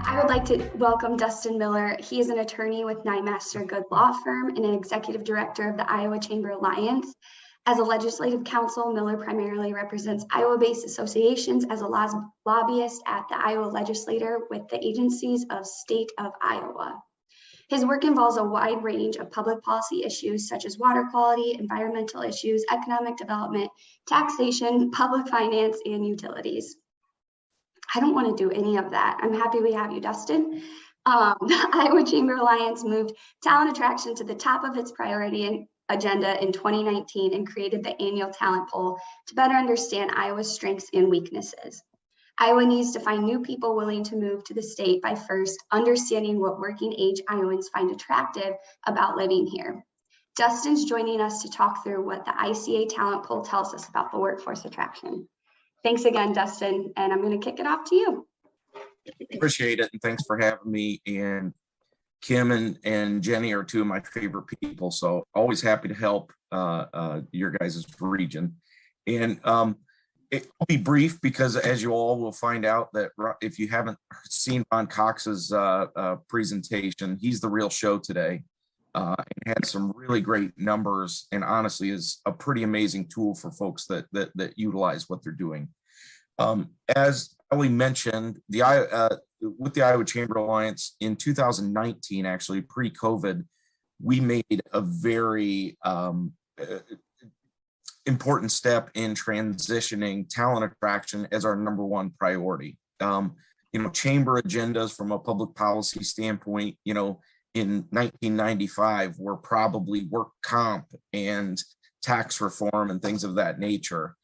I would like to welcome Dustin Miller. He is an attorney with Master Good Law Firm and an executive director of the Iowa Chamber Alliance. As a legislative counsel, Miller primarily represents Iowa-based associations as a lobbyist at the Iowa legislature with the agencies of state of Iowa. His work involves a wide range of public policy issues such as water quality, environmental issues, economic development, taxation, public finance, and utilities. I don't want to do any of that. I'm happy we have you, Dustin. The Iowa Chamber Alliance moved talent attraction to the top of its priority agenda in 2019 and created the annual talent poll to better understand Iowa's strengths and weaknesses. Iowa needs to find new people willing to move to the state by first understanding what working age Iowans find attractive about living here. Dustin's joining us to talk through what the ICA talent poll tells us about the workforce attraction. Thanks again, Dustin, and I'm going to kick it off to you. Appreciate it, and thanks for having me. And Kim and Jenny are two of my favorite people, so always happy to help your guys' region. And it'll be brief because, as you all will find out, that if you haven't seen Ron Cox's presentation, he's the real show today. And had some really great numbers, and honestly is a pretty amazing tool for folks that utilize what they're doing. As Ellie mentioned, with the Iowa Chamber Alliance in 2019, actually pre-COVID, we made a very important step in transitioning talent attraction as our number one priority. Chamber agendas from a public policy standpoint, in 1995 were probably work comp and tax reform and things of that nature.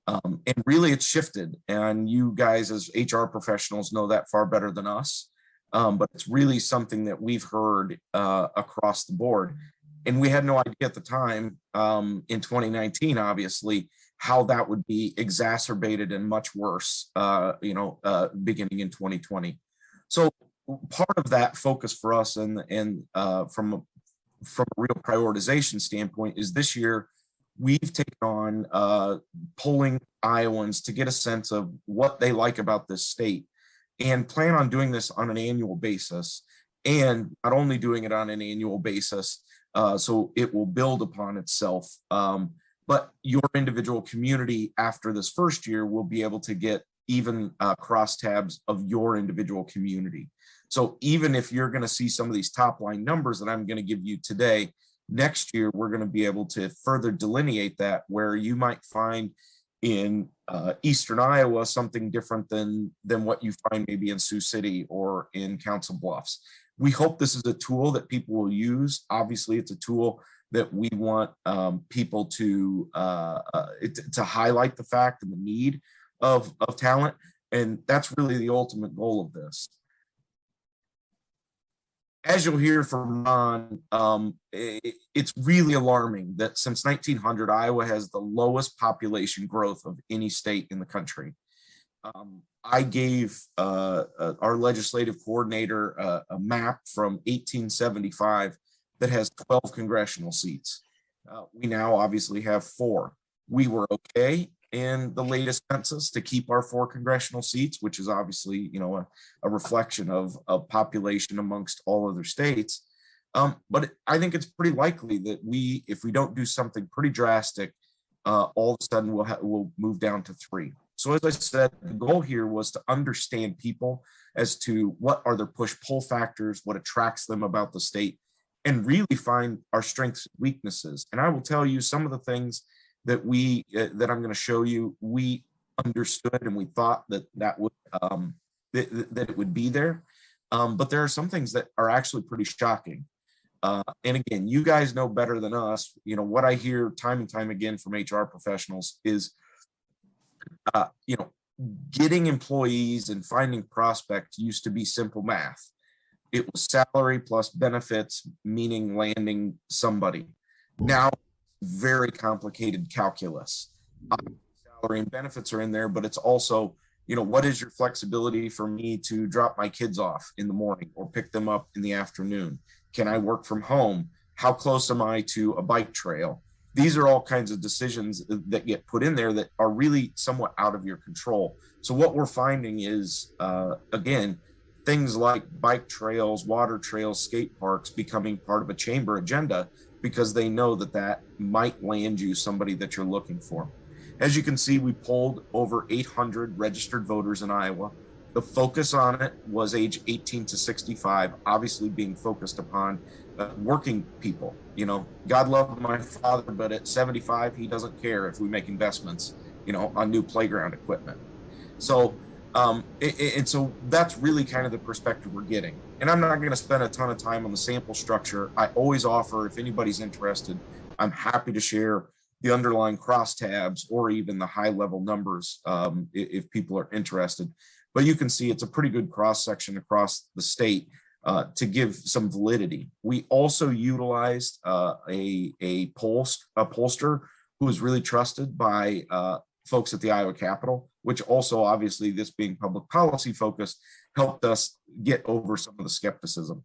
And really it's shifted, and you guys as HR professionals know that far better than us. But it's really something that we've heard across the board. And we had no idea at the time in 2019, obviously, how that would be exacerbated and much worse, beginning in 2020. So part of that focus for us and from a real prioritization standpoint is this year we've taken on polling Iowans to get a sense of what they like about this state, and plan on doing this on an annual basis, and not only doing it on an annual basis so it will build upon itself, but your individual community after this first year will be able to get even crosstabs of your individual community. So even if you're going to see some of these top line numbers that I'm going to give you today, next year we're going to be able to further delineate that, where you might find in Eastern Iowa something different than what you find maybe in Sioux City or in Council Bluffs. We hope this is a tool that people will use. Obviously, it's a tool that we want people to highlight the fact and the need of talent, and that's really the ultimate goal of this. As you'll hear from Ron, it's really alarming that since 1900, Iowa has the lowest population growth of any state in the country. I gave our legislative coordinator a map from 1875 that has 12 congressional seats. We now obviously have 4. We were okay in the latest census to keep our 4 congressional seats, which is obviously, a reflection of population amongst all other states. But I think it's pretty likely that if we don't do something pretty drastic, all of a sudden we'll move down to 3. So as I said, the goal here was to understand people as to what are their push-pull factors, what attracts them about the state, and really find our strengths and weaknesses. And I will tell you some of the things that I'm going to show you, we understood and we thought that it would be there. But there are some things that are actually pretty shocking. And again, you guys know better than us. What I hear time and time again from HR professionals is, getting employees and finding prospects used to be simple math. It was salary plus benefits, meaning landing somebody. Now, very complicated calculus. Salary and benefits are in there, but it's also, what is your flexibility for me to drop my kids off in the morning or pick them up in the afternoon? Can I work from home? How close am I to a bike trail? These are all kinds of decisions that get put in there that are really somewhat out of your control. So what we're finding is, again, things like bike trails, water trails, skate parks becoming part of a chamber agenda because they know that that might land you somebody that you're looking for. As you can see, we polled over 800 registered voters in Iowa. The focus on it was age 18 to 65, obviously being focused upon working people. You know, God love my father, but at 75, he doesn't care if we make investments, you know, on new playground equipment. So, and so that's really kind of the perspective we're getting. And I'm not going to spend a ton of time on the sample structure. I always offer, if anybody's interested, I'm happy to share the underlying crosstabs or even the high level numbers if people are interested. But you can see it's a pretty good cross section across the state to give some validity. We also utilized a pollster who is really trusted by folks at the Iowa Capitol, which also obviously this being public policy focused helped us get over some of the skepticism.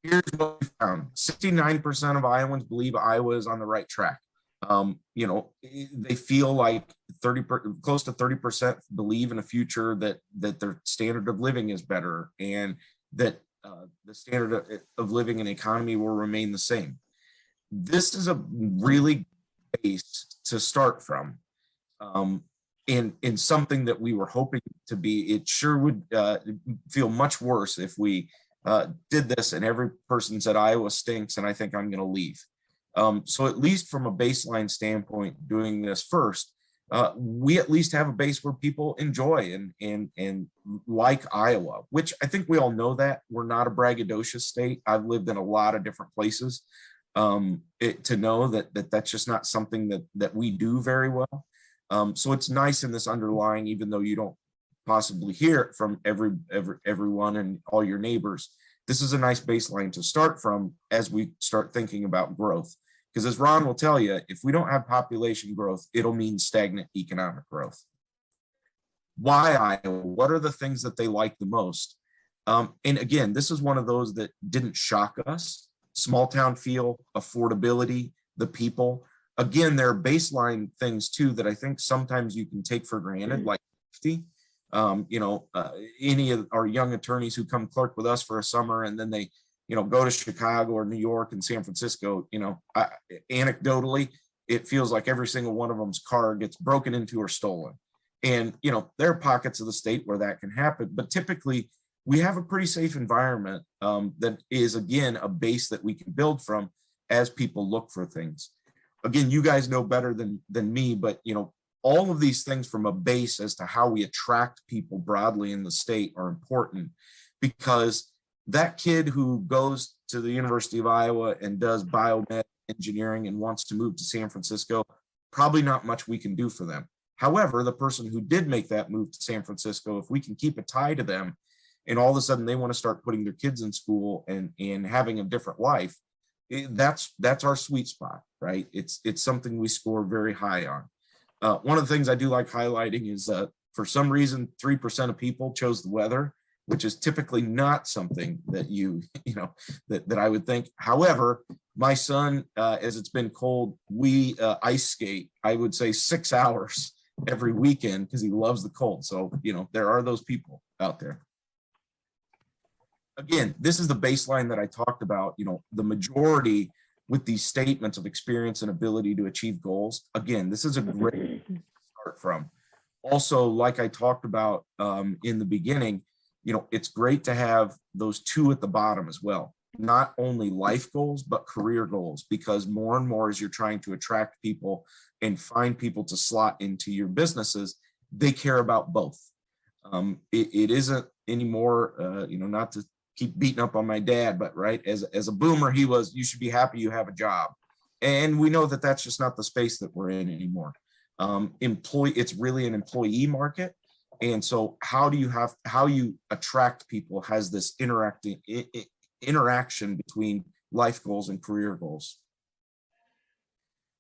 Here's what we found. 69% of Iowans believe Iowa is on the right track. You know, they feel like close to 30% believe in a future that their standard of living is better and that the standard of living and economy will remain the same. This is a really base to start from. In something that we were hoping to be, it sure would feel much worse if we did this and every person said Iowa stinks and I think I'm going to leave. So at least from a baseline standpoint, doing this first, we at least have a base where people enjoy and like Iowa, which I think we all know that we're not a braggadocious state. I've lived in a lot of different places to know that that's just not something that we do very well. So it's nice in this underlying, even though you don't possibly hear it from everyone and all your neighbors, this is a nice baseline to start from as we start thinking about growth. Because as Ron will tell you, if we don't have population growth, it'll mean stagnant economic growth. Why Iowa? What are the things that they like the most? And again, this is one of those that didn't shock us. Small town feel, affordability, the people. Again, there are baseline things too that I think sometimes you can take for granted, like safety. You know, any of our young attorneys who come clerk with us for a summer and then they, you know, go to Chicago or New York and San Francisco, you know, anecdotally, it feels like every single one of them's car gets broken into or stolen. And, you know, there are pockets of the state where that can happen, but typically we have a pretty safe environment that is, again, a base that we can build from as people look for things. Again, you guys know better than me, but, you know, all of these things from a base as to how we attract people broadly in the state are important, because that kid who goes to the University of Iowa and does biomed engineering and wants to move to San Francisco, probably not much we can do for them. However, the person who did make that move to San Francisco, if we can keep a tie to them and all of a sudden they want to start putting their kids in school and having a different life, that's our sweet spot, right? It's something we score very high on. One of the things I do like highlighting is for some reason, 3% of people chose the weather, which is typically not something that that I would think. However, my son, as it's been cold, we ice skate, I would say 6 hours every weekend because he loves the cold. So, you know, there are those people out there. Again, this is the baseline that I talked about, you know, the majority with these statements of experience and ability to achieve goals. Again, this is a great start from. Also, like I talked about in the beginning, you know, it's great to have those two at the bottom as well. Not only life goals, but career goals, because more and more as you're trying to attract people and find people to slot into your businesses, they care about both. It isn't anymore, you know, not to keep beating up on my dad, but right, as a boomer, he was, you should be happy you have a job. And we know that that's just not the space that we're in anymore. It's really an employee market. And so how you attract people has this interaction between life goals and career goals.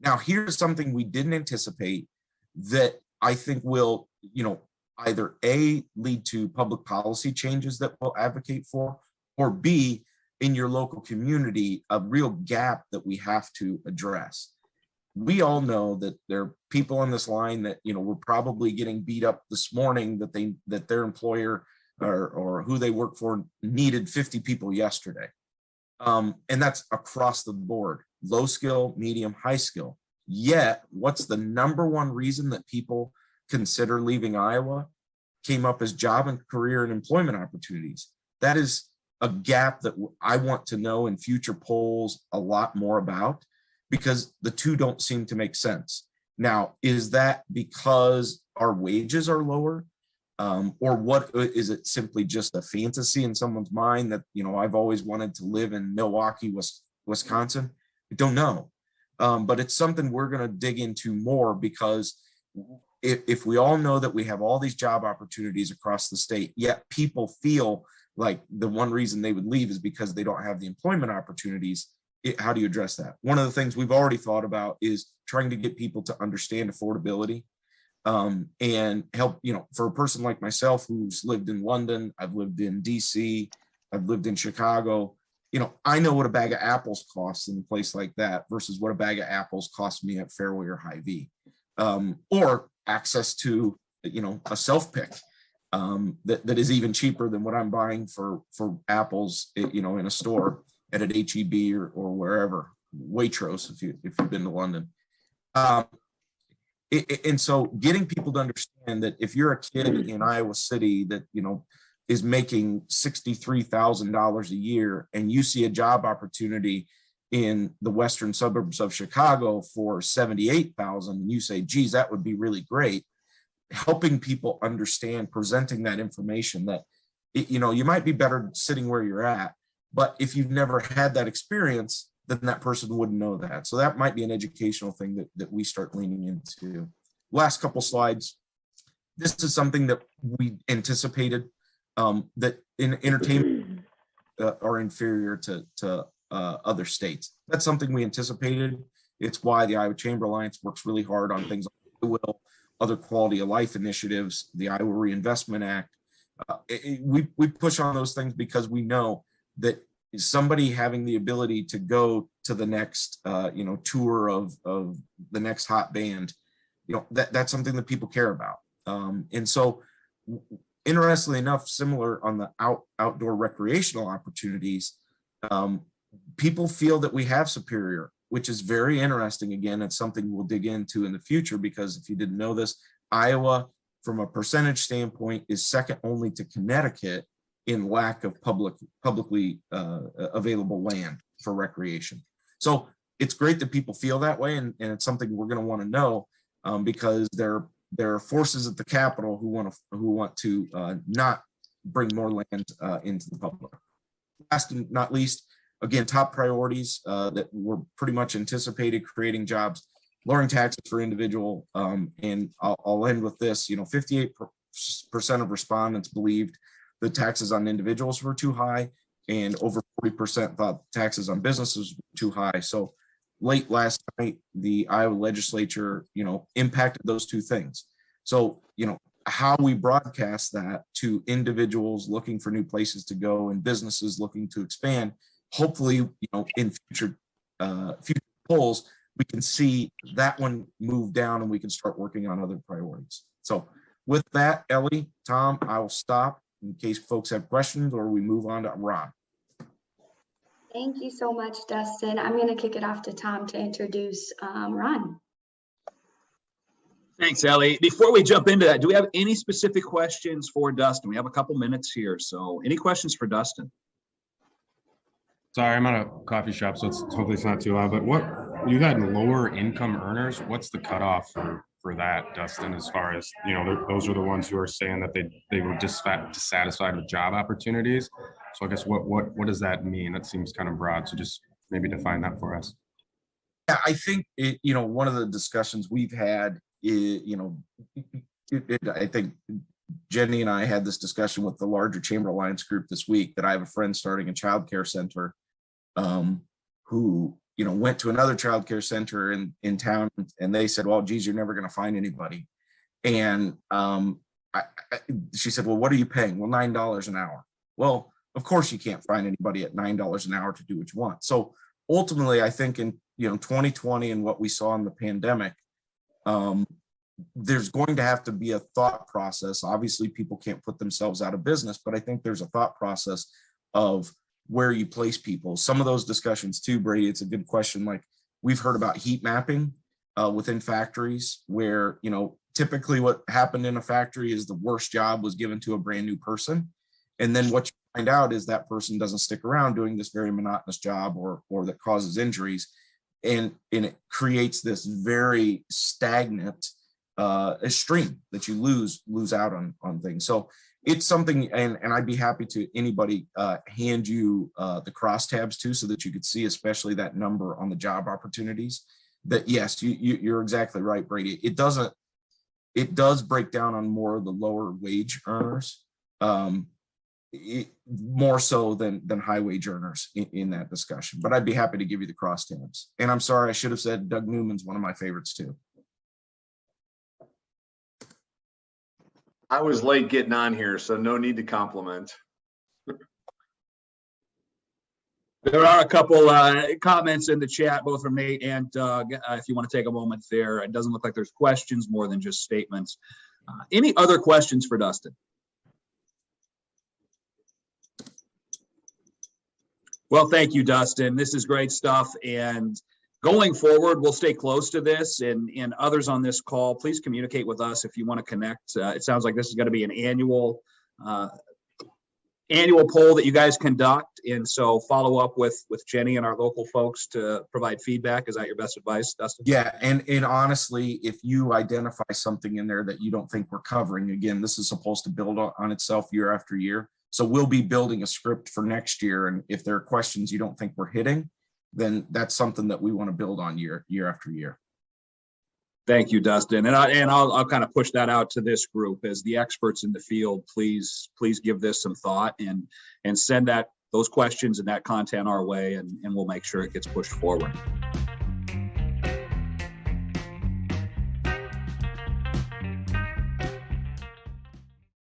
Now, here's something we didn't anticipate that I think will, you know, either A, lead to public policy changes that we'll advocate for, or B, in your local community, a real gap that we have to address. We all know that there are people on this line that, you know, were probably getting beat up this morning that their employer or who they work for needed 50 people yesterday. And that's across the board, low skill, medium, high skill. Yet, what's the number one reason that people consider leaving Iowa? Came up as job and career and employment opportunities. That is a gap that I want to know in future polls a lot more about, because the two don't seem to make sense. Now, is that because our wages are lower? Or what is it simply just a fantasy in someone's mind that, I've always wanted to live in Milwaukee, Wisconsin? I don't know. But it's something we're going to dig into more, because if we all know that we have all these job opportunities across the state, yet people feel like the one reason they would leave is because they don't have the employment opportunities, how do you address that? One of the things we've already thought about is trying to get people to understand affordability. And help, for a person like myself who's lived in London, I've lived in DC, I've lived in Chicago, I know what a bag of apples costs in a place like that versus what a bag of apples costs me at Fairway or Hy-Vee, or access to, a self-pick that is even cheaper than what I'm buying for apples, in a store at an HEB or wherever, Waitrose, if you've been to London. And so getting people to understand that if you're a kid in Iowa City that, is making $63,000 a year, and you see a job opportunity in the western suburbs of Chicago for 78,000, and you say, geez, that would be really great. Helping people understand, presenting that information that, you might be better sitting where you're at, but if you've never had that experience, then that person wouldn't know that. So that might be an educational thing that we start leaning into. Last couple slides. This is something that we anticipated, that in entertainment are inferior to other states. That's something we anticipated. It's why the Iowa Chamber Alliance works really hard on things like other quality of life initiatives, the Iowa Reinvestment Act. We push on those things because we know that somebody having the ability to go to the next tour of the next hot band, that's something that people care about. And so interestingly enough, similar on the outdoor recreational opportunities, people feel that we have superior, which is very interesting. Again, it's something we'll dig into in the future, because if you didn't know this, Iowa, from a percentage standpoint, is second only to Connecticut in lack of publicly available land for recreation. So it's great that people feel that way, and it's something we're going to want to know, because there are forces at the Capitol who want to not bring more land into the public. Last and not least, again, top priorities that were pretty much anticipated: creating jobs, lowering taxes for individual, and I'll end with this. 58% of respondents believed the taxes on individuals were too high, and over 40% thought taxes on businesses were too high. So late last night, the Iowa legislature, impacted those two things. So, how we broadcast that to individuals looking for new places to go and businesses looking to expand, hopefully, in future polls, we can see that one move down and we can start working on other priorities. So with that, Ellie, Tom, I will stop in case folks have questions, or we move on to Ron. Thank you so much, Dustin. I'm going to kick it off to Tom to introduce Ron. Thanks, Ellie. Before we jump into that, do we have any specific questions for Dustin? We have a couple minutes here, so any questions for Dustin? Sorry, I'm at a coffee shop, so hopefully it's not too loud, but what you had lower income earners, what's the cutoff for that, Dustin, as far as, those are the ones who are saying that they were dissatisfied with job opportunities. So I guess what does that mean? That seems kind of broad. So just maybe define that for us. Yeah, I think, one of the discussions we've had is, I think Jenny and I had this discussion with the larger Chamber Alliance group this week, that I have a friend starting a childcare center who, went to another childcare center in town, and they said, well, geez, you're never going to find anybody. And she said, well, what are you paying? Well, $9 an hour. Well, of course you can't find anybody at $9 an hour to do what you want. So ultimately, I think in 2020 and what we saw in the pandemic, there's going to have to be a thought process. Obviously, people can't put themselves out of business, but I think there's a thought process of where you place people. Some of those discussions too, Brady, it's a good question. Like we've heard about heat mapping within factories where, you know, typically what happened in a factory is the worst job was given to a brand new person. And then what you find out is that person doesn't stick around doing this very monotonous job or that causes injuries. And it creates this very stagnant stream that you lose out on things. So it's something, and I'd be happy to anybody hand you the crosstabs too, so that you could see, especially that number on the job opportunities. That yes, you're exactly right, Brady. It does break down on more of the lower wage earners, more so than high wage earners in that discussion. But I'd be happy to give you the crosstabs. And I'm sorry, I should have said Doug Newman's one of my favorites too. I was late getting on here, so no need to compliment. There are a couple comments in the chat, both from Nate and Doug. If you want to take a moment there, it doesn't look like there's questions more than just statements. Any other questions for Dustin? Well, thank you, Dustin. This is great stuff. And going forward, we'll stay close to this, and others on this call, please communicate with us if you want to connect. It sounds like this is going to be an annual poll that you guys conduct. And so follow up with Jenny and our local folks to provide feedback. Is that your best advice, Dustin? Yeah. And honestly, if you identify something in there that you don't think we're covering, again, this is supposed to build on itself year after year. So we'll be building a script for next year. And if there are questions you don't think we're hitting, then that's something that we want to build on year after year. Thank you, Dustin. And I'll kind of push that out to this group as the experts in the field. Please give this some thought and send those questions and that content our way, and we'll make sure it gets pushed forward.